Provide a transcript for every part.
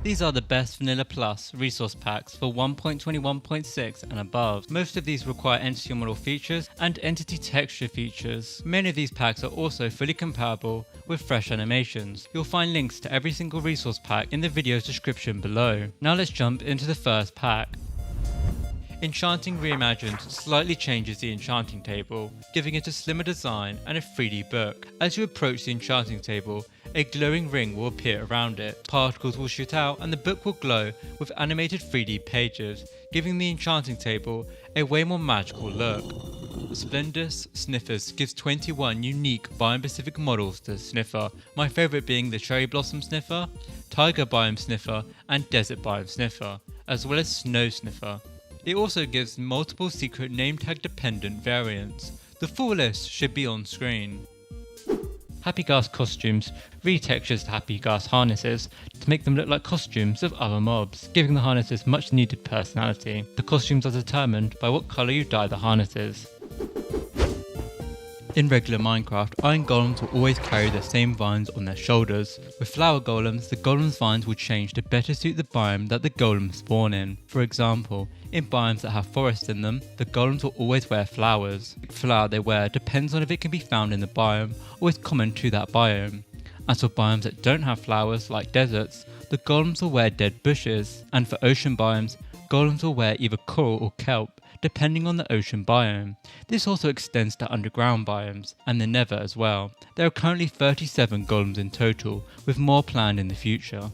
These are the best Vanilla Plus resource packs for 1.21.6 and above. Most of these require entity model features and entity texture features. Many of these packs are also fully compatible with fresh animations. You'll find links to every single resource pack in the video's description below. Now let's jump into the first pack. Enchanting Reimagined slightly changes the enchanting table, giving it a slimmer design and a 3D book. As you approach the enchanting table, a glowing ring will appear around it, particles will shoot out and the book will glow with animated 3D pages, giving the enchanting table a way more magical look. Splendous Sniffers gives 21 unique biome-specific models to the sniffer, my favourite being the Cherry Blossom Sniffer, Tiger Biome Sniffer and Desert Biome Sniffer, as well as Snow Sniffer. It also gives multiple secret name tag dependent variants. The full list should be on screen. Happy Ghast costumes retextures the Happy Ghast harnesses to make them look like costumes of other mobs, giving the harnesses much needed personality. The costumes are determined by what colour you dye the harnesses. In regular Minecraft, iron golems will always carry the same vines on their shoulders. With flower golems, the golem's vines will change to better suit the biome that the golems spawn in. For example, in biomes that have forests in them, the golems will always wear flowers. The flower they wear depends on if it can be found in the biome or is common to that biome. As for biomes that don't have flowers, like deserts, the golems will wear dead bushes. And for ocean biomes, golems will wear either coral or kelp, depending on the ocean biome. This also extends to underground biomes, and the nether as well. There are currently 37 golems in total, with more planned in the future.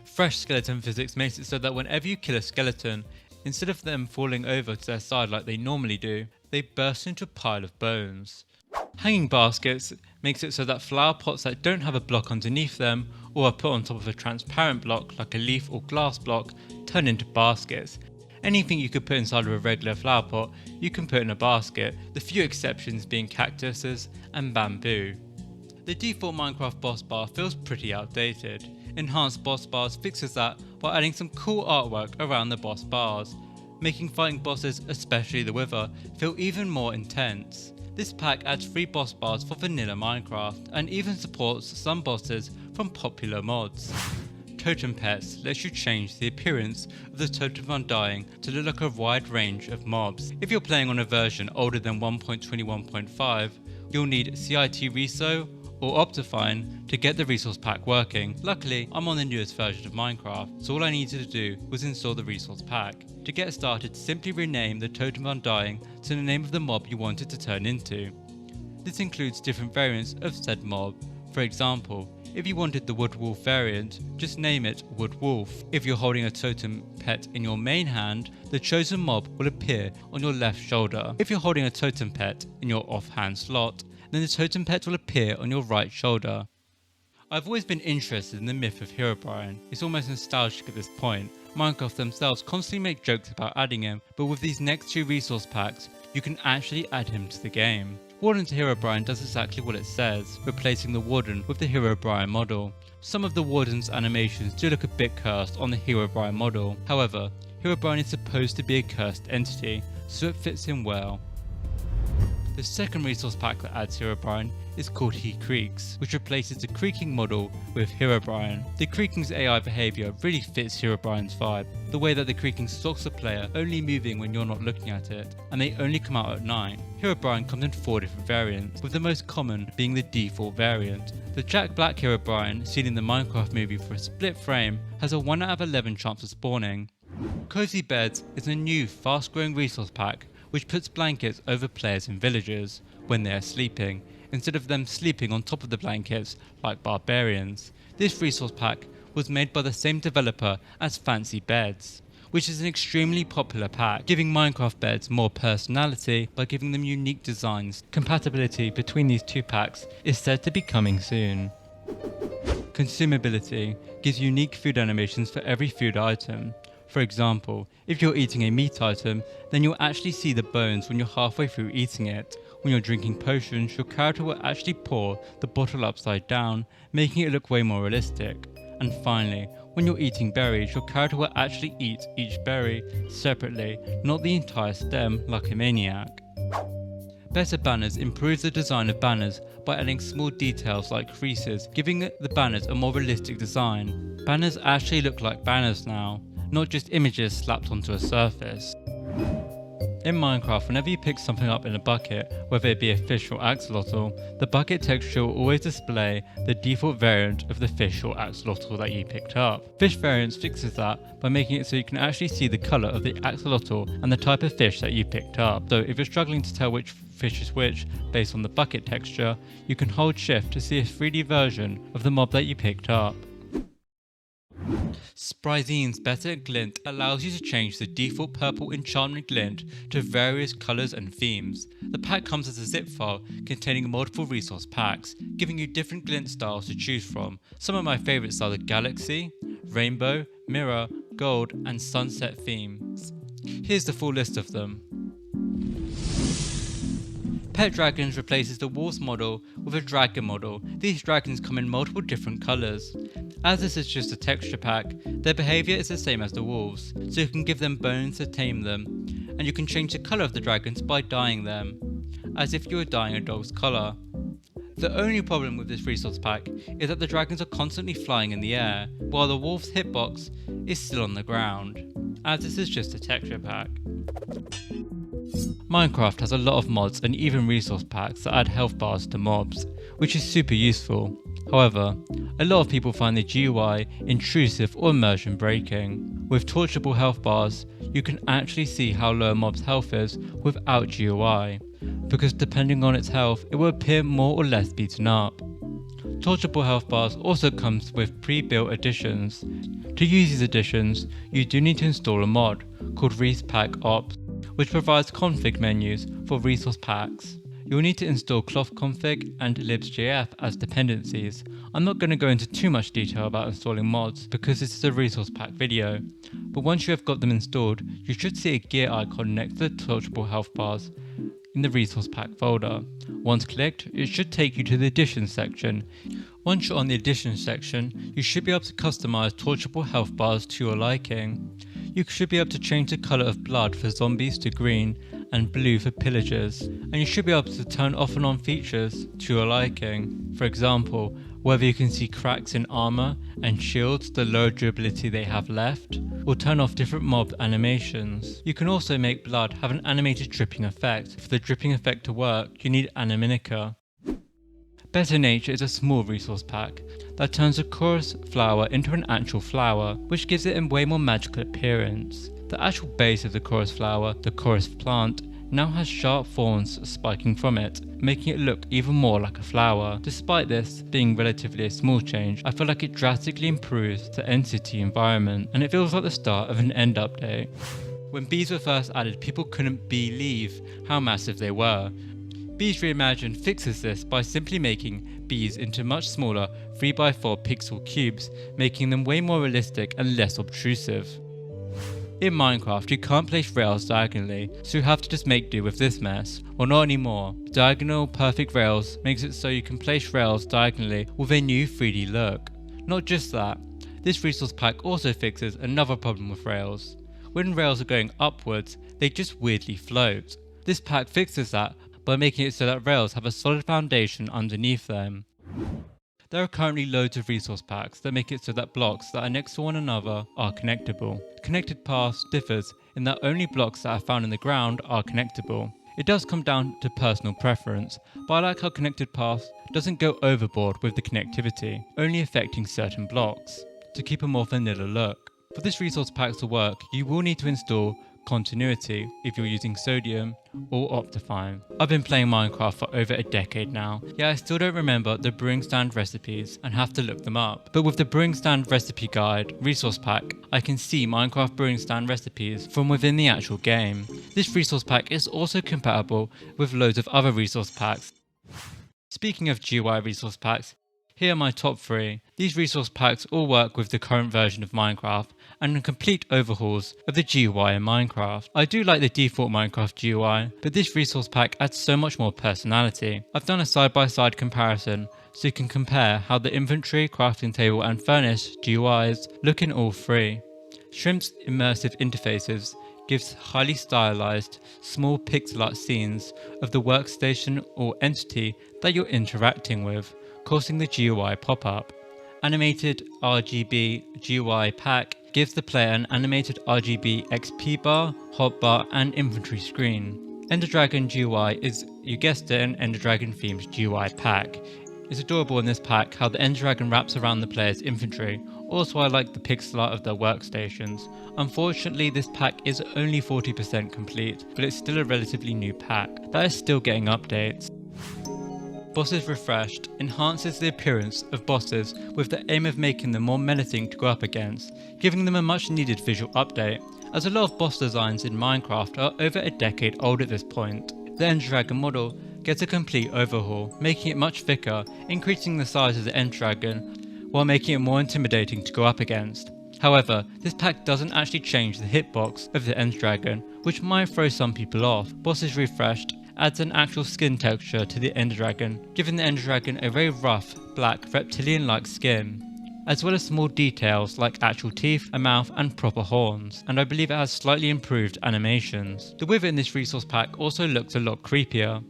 Fresh skeleton physics makes it so that whenever you kill a skeleton, instead of them falling over to their side like they normally do, they burst into a pile of bones. Hanging baskets makes it so that flower pots that don't have a block underneath them, or are put on top of a transparent block like a leaf or glass block, turn into baskets. Anything you could put inside of a regular flower pot, you can put in a basket, the few exceptions being cactuses and bamboo. The default Minecraft boss bar feels pretty outdated. Enhanced boss bars fixes that while adding some cool artwork around the boss bars, making fighting bosses, especially the Wither, feel even more intense. This pack adds 3 boss bars for vanilla Minecraft and even supports some bosses from popular mods. Totem Pets lets you change the appearance of the Totem of Undying to look like a wide range of mobs. If you're playing on a version older than 1.21.5, you'll need CIT Reso or Optifine to get the resource pack working. Luckily, I'm on the newest version of Minecraft, so all I needed to do was install the resource pack. To get started, simply rename the Totem of Undying to the name of the mob you want it to turn into. This includes different variants of said mob. For example, if you wanted the Wood Wolf variant, just name it Wood Wolf. If you're holding a totem pet in your main hand, the chosen mob will appear on your left shoulder. If you're holding a totem pet in your offhand slot, then the totem pet will appear on your right shoulder. I've always been interested in the myth of Herobrine. It's almost nostalgic at this point. Minecraft themselves constantly make jokes about adding him, but with these next 2 resource packs, you can actually add him to the game. Warden to Herobrine does exactly what it says, replacing the Warden with the Herobrine model. Some of the Warden's animations do look a bit cursed on the Herobrine model. However, Herobrine is supposed to be a cursed entity, so it fits in well. The second resource pack that adds Herobrine is called Creaks, which replaces the creaking model with Herobrine. The creaking's AI behaviour really fits Herobrine's vibe, the way that the creaking stalks the player, only moving when you're not looking at it, and they only come out at night. Herobrine comes in 4 different variants, with the most common being the default variant. The Jack Black Herobrine, seen in the Minecraft movie for a split frame, has a 1 out of 11 chance of spawning. Cosy Beds is a new fast growing resource pack which puts blankets over players in villages when they are sleeping, instead of them sleeping on top of the blankets like barbarians. This resource pack was made by the same developer as Fancy Beds, which is an extremely popular pack, giving Minecraft beds more personality by giving them unique designs. Compatibility between these 2 packs is said to be coming soon. Consumability gives unique food animations for every food item. For example, if you're eating a meat item, then you'll actually see the bones when you're halfway through eating it. When you're drinking potions, your character will actually pour the bottle upside down, making it look way more realistic. And finally, when you're eating berries, your character will actually eat each berry separately, not the entire stem like a maniac. Better banners improves the design of banners by adding small details like creases, giving the banners a more realistic design. Banners actually look like banners now, not just images slapped onto a surface. In Minecraft, whenever you pick something up in a bucket, whether it be a fish or axolotl, the bucket texture will always display the default variant of the fish or axolotl that you picked up. Fish Variants fixes that by making it so you can actually see the colour of the axolotl and the type of fish that you picked up. So if you're struggling to tell which fish is which based on the bucket texture, you can hold shift to see a 3D version of the mob that you picked up. Spryzeen's Better Glint allows you to change the default purple enchantment glint to various colours and themes. The pack comes as a zip file containing multiple resource packs, giving you different glint styles to choose from. Some of my favourites are the Galaxy, Rainbow, Mirror, Gold and Sunset themes. Here's the full list of them. Pet Dragons replaces the Wolves model with a Dragon model. These dragons come in multiple different colours. As this is just a texture pack, their behaviour is the same as the wolves, so you can give them bones to tame them, and you can change the colour of the dragons by dyeing them, as if you were dyeing a dog's colour. The only problem with this resource pack is that the dragons are constantly flying in the air, while the wolf's hitbox is still on the ground, as this is just a texture pack. Minecraft has a lot of mods and even resource packs that add health bars to mobs, which is super useful. However, a lot of people find the GUI intrusive or immersion breaking. With Torturable Healthbars, you can actually see how low a mob's health is without GUI, because depending on its health, it will appear more or less beaten up. Torturable Healthbars also comes with pre-built additions. To use these additions, you do need to install a mod called Pack Ops, which provides config menus for resource packs. You'll need to install cloth.config and libsjf as dependencies. I'm not going to go into too much detail about installing mods because this is a resource pack video, but once you have got them installed, you should see a gear icon next to the Torturable Healthbars in the resource pack folder. Once clicked, it should take you to the additions section. Once you're on the additions section, you should be able to customize Torturable Healthbars to your liking. You should be able to change the colour of blood for zombies to green and blue for pillagers, and you should be able to turn off and on features to your liking. For example, whether you can see cracks in armour and shields the lower durability they have left, or turn off different mob animations. You can also make blood have an animated dripping effect. For the dripping effect to work, you need Animinica. Better Nature is a small resource pack that turns a chorus flower into an actual flower, which gives it a way more magical appearance. The actual base of the chorus flower, the chorus plant, now has sharp thorns spiking from it, making it look even more like a flower. Despite this being relatively a small change, I feel like it drastically improves the end city environment, and it feels like the start of an end update. When bees were first added, people couldn't believe how massive they were. Bees Reimagined fixes this by simply making bees into much smaller 3x4 pixel cubes, making them way more realistic and less obtrusive. In Minecraft, you can't place rails diagonally, so you have to just make do with this mess. Well, not anymore. Diagonal perfect rails makes it so you can place rails diagonally with a new 3D look. Not just that, this resource pack also fixes another problem with rails. When rails are going upwards, they just weirdly float. This pack fixes that by making it so that rails have a solid foundation underneath them. There are currently loads of resource packs that make it so that blocks that are next to one another are connectable. Connected paths differs in that only blocks that are found in the ground are connectable. It does come down to personal preference, but I like how connected paths doesn't go overboard with the connectivity, only affecting certain blocks, to keep a more vanilla look. For this resource pack to work, you will need to install Continuity if you're using Sodium or Optifine. I've been playing Minecraft for over a decade now, yet I still don't remember the brewing stand recipes and have to look them up. But with the brewing stand recipe guide resource pack, I can see Minecraft brewing stand recipes from within the actual game. This resource pack is also compatible with loads of other resource packs. Speaking of GUI resource packs, here are my top 3. These resource packs all work with the current version of Minecraft and are complete overhauls of the GUI in Minecraft. I do like the default Minecraft GUI, but this resource pack adds so much more personality. I've done a side-by-side comparison so you can compare how the inventory, crafting table and furnace GUIs look in all 3. Shrimp's immersive interfaces gives highly stylized, small pixel art scenes of the workstation or entity that you're interacting with, causing the GUI pop-up. animated RGB GUI pack gives the player an animated RGB XP bar, hotbar and inventory screen. Ender Dragon GUI is, you guessed it, an Ender Dragon themed GUI pack. It's adorable in this pack how the Ender Dragon wraps around the player's inventory. Also, I like the pixel art of their workstations. Unfortunately, this pack is only 40% complete, but it's still a relatively new pack that is still getting updates. Bosses Refreshed enhances the appearance of bosses with the aim of making them more menacing to go up against, giving them a much needed visual update, as a lot of boss designs in Minecraft are over a decade old at this point. The Ender Dragon model gets a complete overhaul, making it much thicker, increasing the size of the Ender Dragon, while making it more intimidating to go up against. However, this pack doesn't actually change the hitbox of the Ender Dragon, which might throw some people off. Bosses Refreshed adds an actual skin texture to the Ender Dragon, giving the Ender Dragon a very rough, black, reptilian-like skin, as well as small details like actual teeth, a mouth and proper horns, and I believe it has slightly improved animations. The Wither in this resource pack also looks a lot creepier.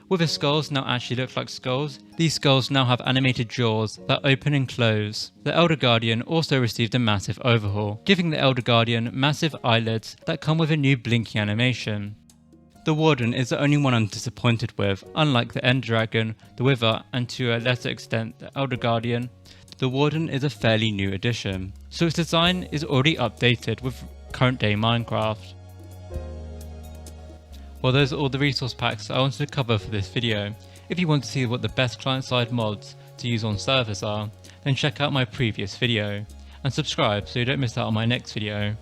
Wither skulls now actually look like skulls. These skulls now have animated jaws that open and close. The Elder Guardian also received a massive overhaul, giving the Elder Guardian massive eyelids that come with a new blinking animation. The Warden is the only one I'm disappointed with. Unlike the Ender Dragon, the Wither, and to a lesser extent the Elder Guardian, the Warden is a fairly new addition, so its design is already updated with current day Minecraft. Well, those are all the resource packs I wanted to cover for this video. If you want to see what the best client-side mods to use on servers are, then check out my previous video, and subscribe so you don't miss out on my next video.